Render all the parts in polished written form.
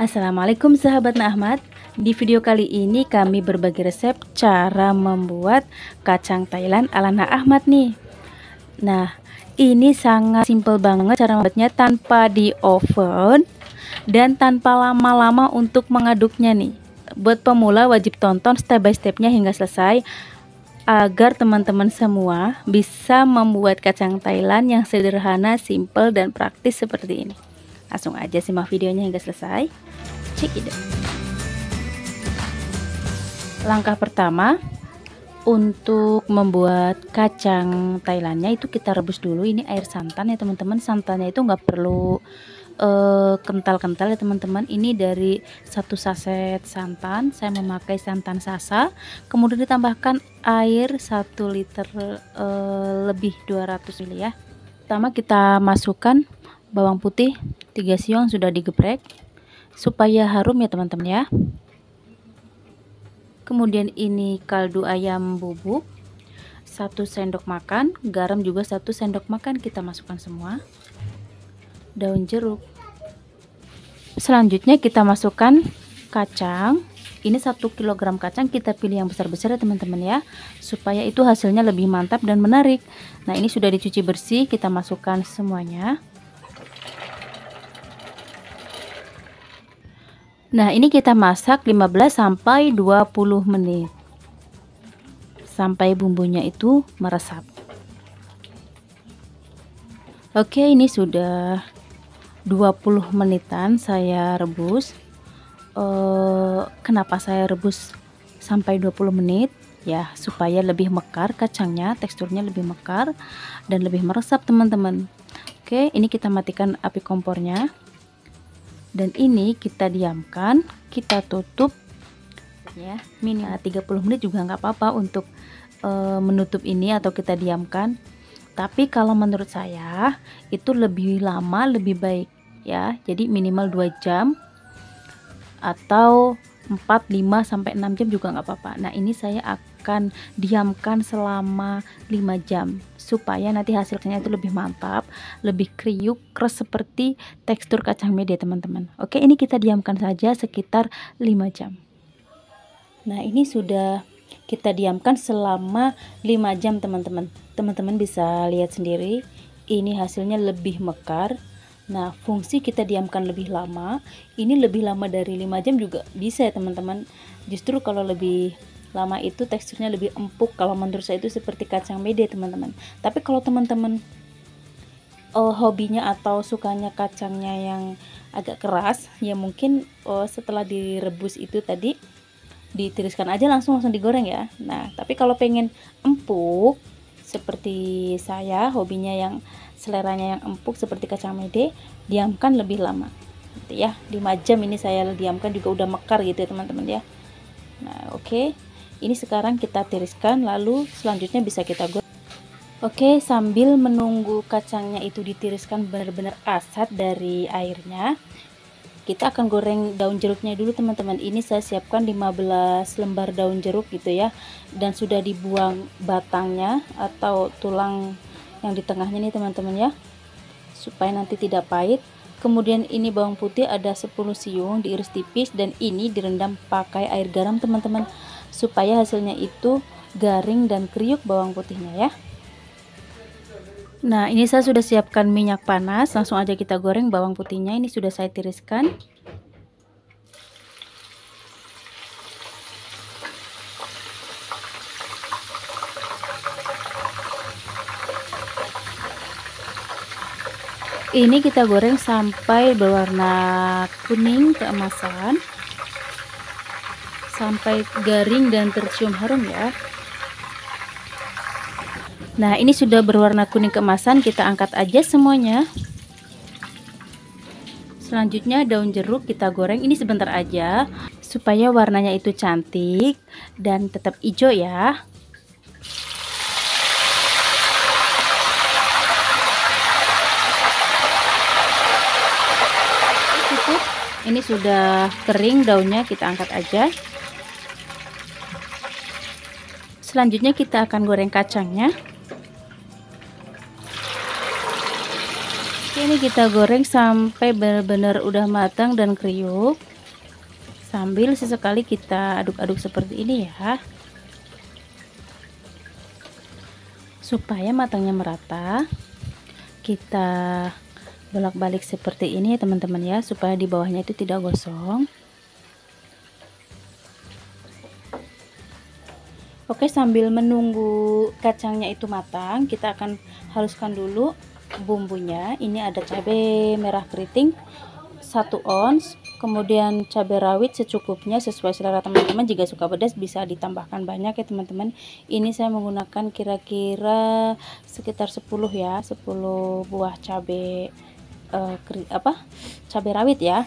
Assalamualaikum sahabat Ahmad. Di video kali ini kami berbagi resep cara membuat kacang Thailand ala Ahmad nih. Nah, ini sangat simple banget cara membuatnya tanpa di oven dan tanpa lama-lama untuk mengaduknya nih. Buat pemula wajib tonton step by stepnya hingga selesai agar teman-teman semua bisa membuat kacang Thailand yang sederhana, simple dan praktis seperti ini. Langsung aja simak videonya hingga selesai. Check it out. Langkah pertama untuk membuat kacang Thailandnya itu kita rebus dulu. Ini air santan ya teman-teman. Santannya itu nggak perlu kental-kental ya teman-teman. Ini dari 1 saset santan saya memakai santan sasa, kemudian ditambahkan air 1 liter lebih 200 ml ya. Pertama kita masukkan bawang putih 3 siung sudah digeprek supaya harum ya teman-teman ya. Kemudian ini kaldu ayam bubuk 1 sendok makan, garam juga 1 sendok makan, kita masukkan semua. Daun jeruk. Selanjutnya kita masukkan kacang. Ini 1 kg kacang kita pilih yang besar-besar ya teman-teman ya, supaya itu hasilnya lebih mantap dan menarik. Nah, ini sudah dicuci bersih, kita masukkan semuanya. Nah, ini kita masak 15 sampai 20 menit sampai bumbunya itu meresap. Oke, ini sudah 20 menitan saya rebus. Kenapa saya rebus sampai 20 menit? Ya, supaya lebih mekar kacangnya, teksturnya lebih mekar dan lebih meresap teman-teman. Oke, ini kita matikan api kompornya. Dan ini kita diamkan, kita tutup ya, minimal 30 menit juga nggak apa-apa untuk menutup ini atau kita diamkan. Tapi kalau menurut saya itu lebih lama lebih baik ya. Jadi minimal 2 jam atau 4, 5 sampai 6 jam juga nggak apa-apa. Nah, ini saya akan diamkan selama 5 jam supaya nanti hasilnya itu lebih mantap, lebih kriuk, keras seperti tekstur kacang mede teman-teman. Oke, ini kita diamkan saja sekitar 5 jam. Nah, ini sudah kita diamkan selama 5 jam teman-teman. Teman-teman bisa lihat sendiri, ini hasilnya lebih mekar. Nah, fungsi kita diamkan lebih lama, ini lebih lama dari 5 jam juga bisa ya teman-teman. Justru kalau lebih lama itu teksturnya lebih empuk. Kalau menurut saya itu seperti kacang mede teman-teman. Tapi kalau teman-teman hobinya atau sukanya kacangnya yang agak keras, ya mungkin setelah direbus itu tadi ditiriskan aja langsung digoreng ya. Nah, tapi kalau pengen empuk seperti saya, hobinya yang seleranya yang empuk seperti kacang mede, diamkan lebih lama gitu ya. 5 jam ini saya diamkan juga udah mekar gitu ya teman-teman ya. Nah, oke. Ini sekarang kita tiriskan, lalu selanjutnya bisa kita goreng. Oke, sambil menunggu kacangnya itu ditiriskan benar-benar asat dari airnya, kita akan goreng daun jeruknya dulu teman-teman. Ini saya siapkan 15 lembar daun jeruk gitu ya, dan sudah dibuang batangnya atau tulang yang di tengahnya nih teman-teman ya, supaya nanti tidak pahit. Kemudian ini bawang putih ada 10 siung diiris tipis, dan ini direndam pakai air garam teman-teman, supaya hasilnya itu garing dan kriuk bawang putihnya ya. Nah, ini saya sudah siapkan minyak panas, langsung aja kita goreng bawang putihnya. Ini sudah saya tiriskan. Ini kita goreng sampai berwarna kuning keemasan, sampai garing dan tercium harum ya. Nah, ini sudah berwarna kuning keemasan, kita angkat aja semuanya. Selanjutnya daun jeruk kita goreng, ini sebentar aja supaya warnanya itu cantik dan tetap hijau ya. Cukup, ini sudah kering daunnya, kita angkat aja. Selanjutnya kita akan goreng kacangnya. Ini kita goreng sampai benar-benar udah matang dan kriuk. sambil sesekali kita aduk-aduk seperti ini ya, supaya matangnya merata. Kita bolak-balik seperti ini ya teman-teman ya, supaya di bawahnya itu tidak gosong. Oke, sambil menunggu kacangnya itu matang, kita akan haluskan dulu bumbunya. Ini ada cabai merah keriting 1 ons, kemudian cabai rawit secukupnya sesuai selera teman-teman. Jika suka pedas bisa ditambahkan banyak ya teman-teman. Ini saya menggunakan kira-kira sekitar 10 ya, 10 buah cabai cabai rawit ya.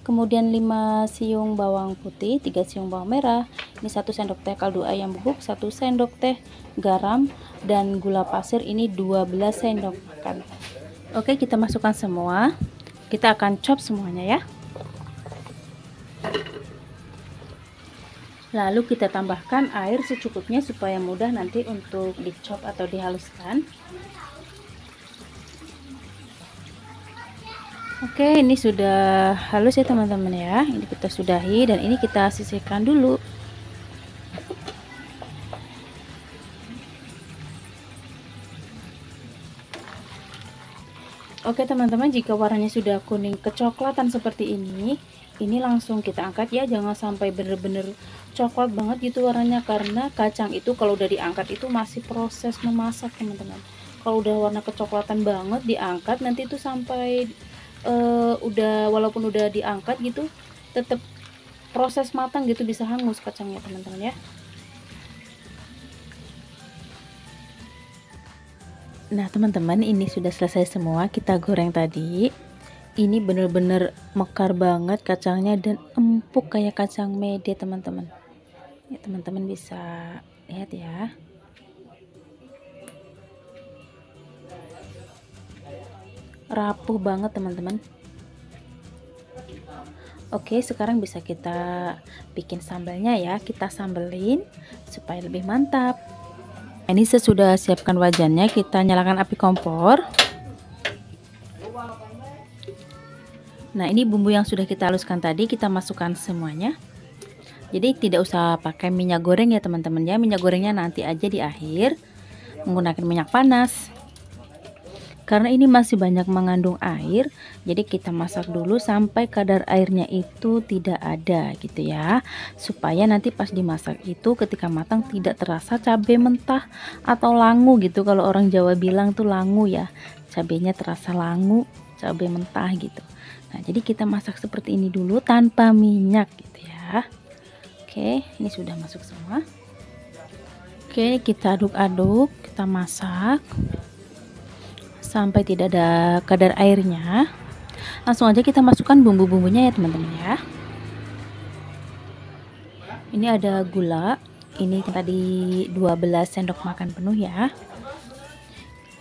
Kemudian 5 siung bawang putih, 3 siung bawang merah, ini 1 sendok teh kaldu ayam bubuk, 1 sendok teh garam, dan gula pasir ini 12 sendok makan. Oke, kita masukkan semua, kita akan chop semuanya ya. Lalu kita tambahkan air secukupnya supaya mudah nanti untuk dicop atau dihaluskan. Oke, ini sudah halus ya teman-teman ya. Ini kita sudahi dan ini kita sisihkan dulu. Oke teman-teman, jika warnanya sudah kuning kecoklatan seperti ini langsung kita angkat ya. Jangan sampai bener-bener coklat banget gitu warnanya, karena kacang itu kalau udah diangkat itu masih proses memasak teman-teman. Kalau udah warna kecoklatan banget diangkat, nanti itu sampai walaupun udah diangkat gitu tetap proses matang gitu, bisa hangus kacangnya teman-teman ya. Nah teman-teman, ini sudah selesai semua kita goreng tadi. Ini bener-bener mekar banget kacangnya dan empuk kayak kacang mede teman-teman ya. Teman-teman bisa lihat ya. Rapuh banget teman-teman. Oke, sekarang bisa kita bikin sambalnya ya. Kita sambelin supaya lebih mantap. Ini sesudah siapkan wajannya, kita nyalakan api kompor. Nah, ini bumbu yang sudah kita haluskan tadi kita masukkan semuanya. Jadi tidak usah pakai minyak goreng ya teman-teman ya. Minyak gorengnya nanti aja di akhir, menggunakan minyak panas. Karena ini masih banyak mengandung air, jadi kita masak dulu sampai kadar airnya itu tidak ada gitu ya, supaya nanti pas dimasak itu ketika matang tidak terasa cabai mentah atau langu gitu. Kalau orang Jawa bilang tuh langu ya, cabainya terasa langu, cabai mentah gitu. Nah, jadi kita masak seperti ini dulu tanpa minyak gitu ya. Oke, ini sudah masuk semua. Oke, kita aduk-aduk, kita masak sampai tidak ada kadar airnya. Langsung aja kita masukkan bumbu-bumbunya ya teman-teman ya. Ini ada gula, ini tadi 12 sendok makan penuh ya.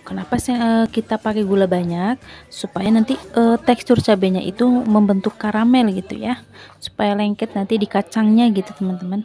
Kenapa kita pakai gula banyak? Supaya nanti tekstur cabenya itu membentuk karamel gitu ya, supaya lengket nanti di kacangnya gitu teman-teman.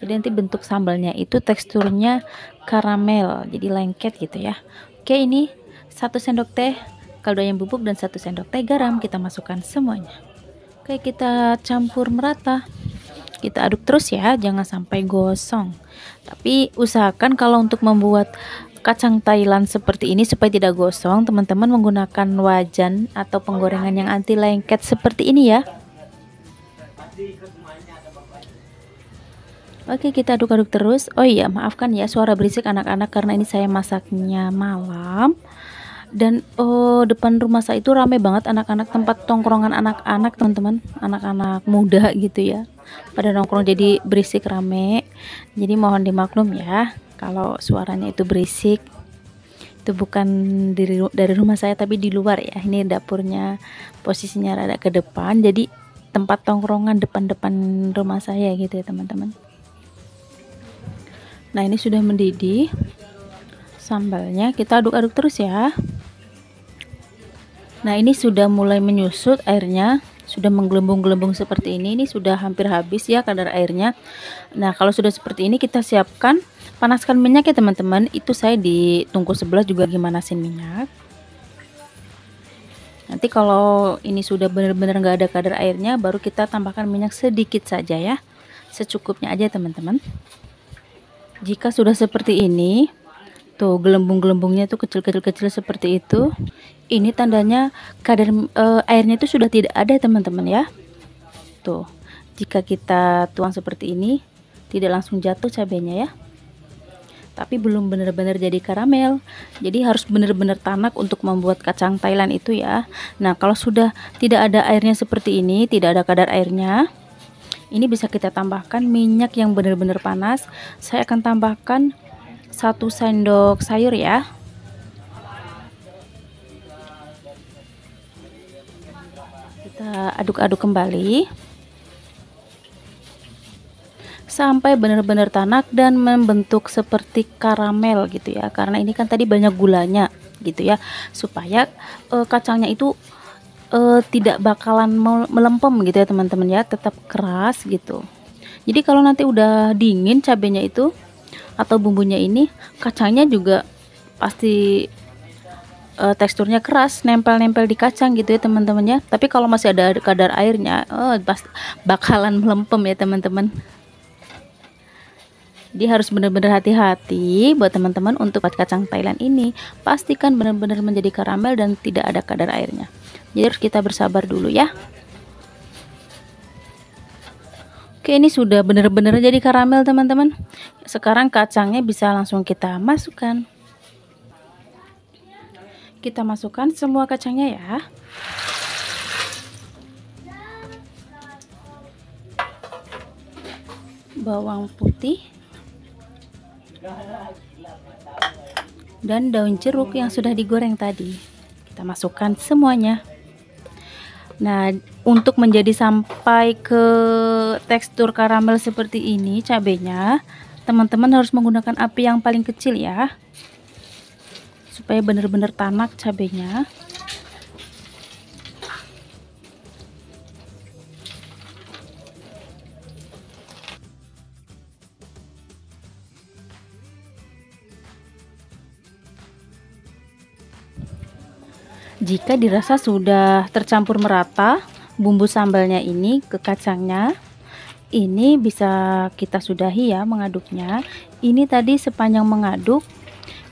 Jadi nanti bentuk sambalnya itu teksturnya karamel, jadi lengket gitu ya. Oke, ini 1 sendok teh kaldu ayam bubuk dan 1 sendok teh garam, kita masukkan semuanya. Oke, kita campur merata, kita aduk terus ya, jangan sampai gosong. Tapi usahakan kalau untuk membuat kacang Thailand seperti ini supaya tidak gosong, teman-teman menggunakan wajan atau penggorengan yang anti lengket seperti ini ya. Oke, kita aduk-aduk terus. Oh iya, maafkan ya suara berisik anak-anak karena ini saya masaknya malam. Dan depan rumah saya itu rame banget anak-anak, tempat tongkrongan anak-anak teman-teman, anak-anak muda gitu ya, pada nongkrong jadi berisik rame. Jadi mohon dimaklum ya kalau suaranya itu berisik. Itu bukan dari rumah saya tapi di luar ya. Ini dapurnya posisinya rada ke depan, jadi tempat tongkrongan depan-depan rumah saya gitu ya teman-teman. Nah, ini sudah mendidih sambalnya, kita aduk-aduk terus ya. Nah, ini sudah mulai menyusut airnya, sudah menggelembung-gelembung seperti ini sudah hampir habis ya kadar airnya. Nah, kalau sudah seperti ini kita siapkan, panaskan minyak ya teman-teman. Itu saya di tungku sebelah juga lagi manasin minyak. Nanti kalau ini sudah benar-benar nggak ada kadar airnya, baru kita tambahkan minyak sedikit saja ya, secukupnya aja teman-teman. Jika sudah seperti ini, tuh gelembung-gelembungnya tuh kecil-kecil seperti itu, ini tandanya kadar airnya itu sudah tidak ada teman-teman ya. Tuh, jika kita tuang seperti ini, tidak langsung jatuh cabenya ya, tapi belum benar-benar jadi karamel. Jadi harus benar-benar tanak untuk membuat kacang Thailand itu ya. Nah, kalau sudah tidak ada airnya seperti ini, tidak ada kadar airnya, ini bisa kita tambahkan minyak yang benar-benar panas. Saya akan tambahkan 1 sendok sayur ya. Kita aduk-aduk kembali sampai benar-benar tanak dan membentuk seperti karamel gitu ya, karena ini kan tadi banyak gulanya gitu ya, supaya kacangnya itu tidak bakalan melempem gitu ya teman-teman ya, tetap keras gitu. Jadi kalau nanti udah dingin cabenya itu atau bumbunya ini, kacangnya juga pasti teksturnya keras, nempel-nempel di kacang gitu ya teman-teman ya. Tapi kalau masih ada kadar airnya, pasti bakalan melempem ya teman-teman. Jadi harus benar-benar hati-hati buat teman-teman untuk buat kacang Thailand ini. Pastikan benar-benar menjadi karamel dan tidak ada kadar airnya. Jadi harus kita bersabar dulu ya. Oke, ini sudah benar-benar jadi karamel teman-teman. Sekarang kacangnya bisa langsung kita masukkan. Kita masukkan semua kacangnya ya. Bawang putih dan daun jeruk yang sudah digoreng tadi, kita masukkan semuanya. Nah, untuk menjadi sampai ke tekstur karamel seperti ini cabenya, teman-teman harus menggunakan api yang paling kecil ya, supaya benar-benar tanak cabenya. Jika dirasa sudah tercampur merata bumbu sambalnya ini ke kacangnya, ini bisa kita sudahi ya mengaduknya. Ini tadi sepanjang mengaduk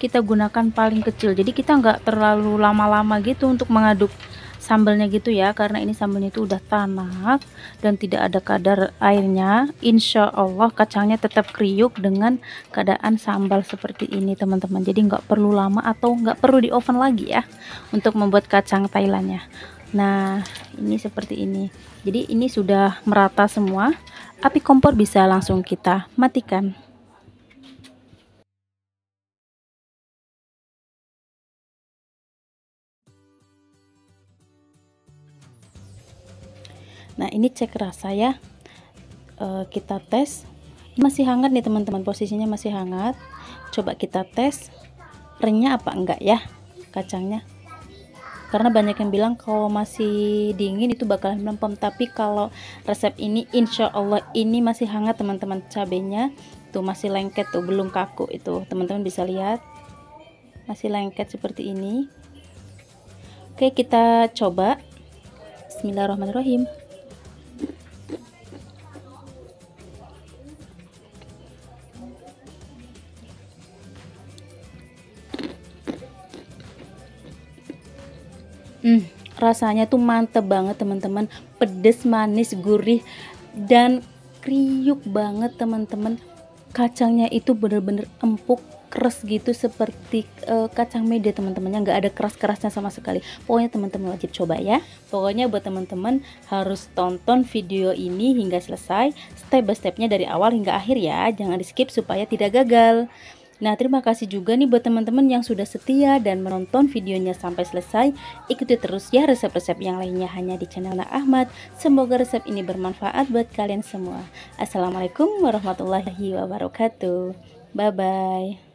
kita gunakan paling kecil, jadi kita nggak terlalu lama-lama gitu untuk mengaduk sambalnya gitu ya, karena ini sambalnya itu udah tanak dan tidak ada kadar airnya. Insya Allah kacangnya tetap kriuk dengan keadaan sambal seperti ini teman-teman. Jadi nggak perlu lama atau nggak perlu di oven lagi ya untuk membuat kacang Thailandnya. Nah, ini seperti ini. Jadi ini sudah merata semua, api kompor bisa langsung kita matikan. Nah, ini cek rasa ya. Kita tes. Masih hangat nih teman-teman, posisinya masih hangat. Coba kita tes renyah apa enggak ya kacangnya. Karena banyak yang bilang kalau masih dingin itu bakalan melempem, tapi kalau resep ini insya Allah ini masih hangat teman-teman. Cabenya tuh masih lengket tuh, belum kaku itu, teman-teman bisa lihat masih lengket seperti ini. Oke, kita coba. Bismillahirrahmanirrahim. Rasanya tuh mantep banget teman-teman, pedes, manis, gurih, dan kriuk banget teman-teman. Kacangnya itu bener-bener empuk, keras gitu seperti kacang mede teman-temannya, nggak ada keras-kerasnya sama sekali. Pokoknya teman-teman wajib coba ya. Pokoknya buat teman-teman harus tonton video ini hingga selesai, step by stepnya dari awal hingga akhir ya, jangan di skip supaya tidak gagal. Nah, terima kasih juga nih buat teman-teman yang sudah setia dan menonton videonya sampai selesai. Ikuti terus ya resep-resep yang lainnya hanya di channel Nak Ahmad. Semoga resep ini bermanfaat buat kalian semua. Assalamualaikum warahmatullahi wabarakatuh. Bye-bye.